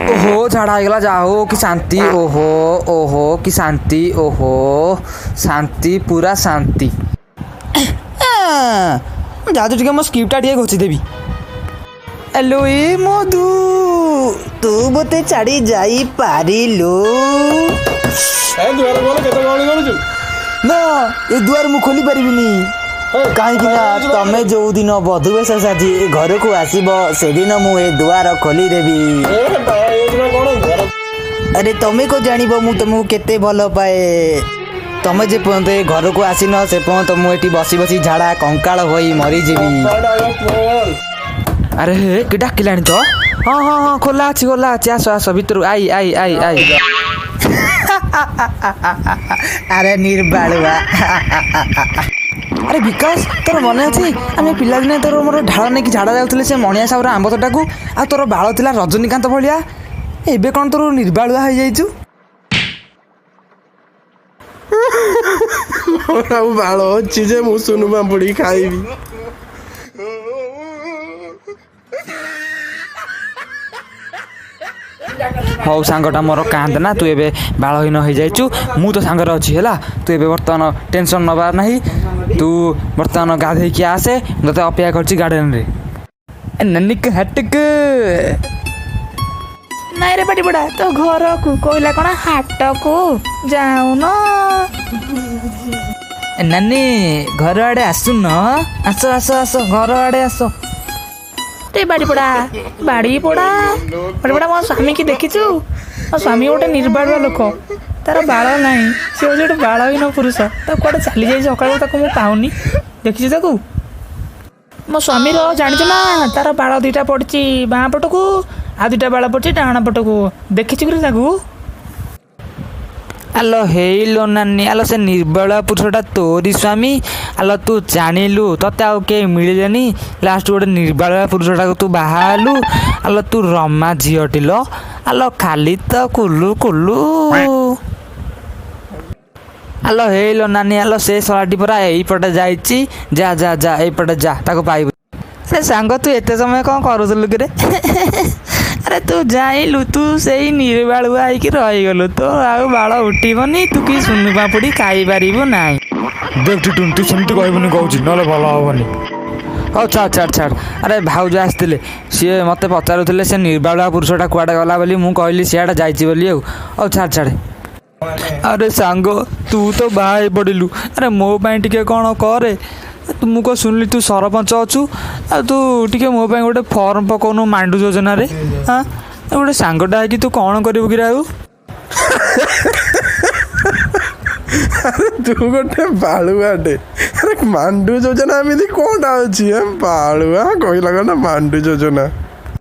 ओहो झाड़ा आगला जाओ कि शांति। ओहो ओहो कि शांति। ओहो शांति पूरा शांति। जादू टे मो स्क्रिप्टा टे घोषिदेवी। हेलो ए मधु तू मते छाड़ी जाई पारिलु ना ए दुआर मु खोली परिबिनी कहीं तमे जो दिन बधुवेश साजी घर को आसब से दिन मु ए दुआर खोली देवी। अरे तमे को जानिब मु तुमको केते भल पाए। तमे जे पर्यंत घर को आसीन से पर्यंत मुझे बसी बसी झाड़ा कंकाल होई मरीजीवी। अरे कि डाकिलानी तो हाँ हाँ हाँ खोला अच्छी आस आस भर आई आई आई आई। अरे निर्बालुआ। अरे विकास तोर मन अच्छी आम पिलादिने तोर मोर ढाल नहीं झाड़ा जाऊे से मणिया साहर आंब तोटा को आ तोर बाल था रजनीकांत भाया एबे कौन तोर निर्बालुआ हो जाइचु। बाल अच्छी जे मु सुनु पापड़ी खाइबी। हौ सांगटा मोर कांद ना तू एबे बालहीन हो जाइचु मु तो सांगर अच्छी है तू एबे बर्तमान टेंशन नबार नहीं। तू बर्तमान गाधे कि आसे ते अपेक्षा करछि गार्डन रे ननिक हटक नाई रे पाटी बड़ा तो घर को कहला कौन हाट को जाऊन नानी घर आड़े आसुन आस आस आस घर आड़े आस। बाड़ी पड़ा मो स्वामी की देखीचु मो स्वामी गोटे निर्बालुआ लोक तार बाल नहीं सी हूँ गोटे बालहीन पुरुष कौटे चली जाए सकाल मुझे पाऊनी देखी मो स्वामी जानी ना तार बाल दुईटा पड़ी बाँ पट को आ दुईटा बाल पड़ी डाण पट को देखी आलो हेलो नानी आलो से निर्बला पुरुषटा तोरी स्वामी आलो तू जानिलु तते आउ के मिलेनी लास्ट गोटे निर्बला पुरुषटा तू बाहालु आलो तू रमा झीटिल आलो खाली तो कुलु कुलु। आलो हेलो नानी आलो से सलाटी परा एपटे जाइची जा जा जा एपटे जा ताको पाइबु। से सांग तू एते समय कौन करुलु कि अरे तू जाइलु तू से निर्बालुआ होइकी रहीगलु तो आउ बाल उठिबनी तू कि सुनु पापुड़ी खाई पारिबु नाई। देख टुटुन तू सेमती कहबुनी कहूची नले भल हबनी। हौ छाड़ छाड़ छाड़। अरे भाउज आसथिले सी मते पचारुथिले से निर्बालुआ पुरुषटा कुआडे गला बोली मु कहली सियाडा जाइची बोली औ छाड़ छाड़। अरे सांग तू तो बाहा पड़िलु अरे मो पाई टिके कौन करे तू मुझे शुणिली तू सरपंच अच्छु आ तू टे मो गोटे फर्म पकाउनु मांडू योजना रे हाँ गोटे सांगटा है कि तू कौन करू कि राहु। तू गोटे बालुआटे अरे मांडू योजना एमती कौन अच्छी बालुआ कहला मांडू योजना।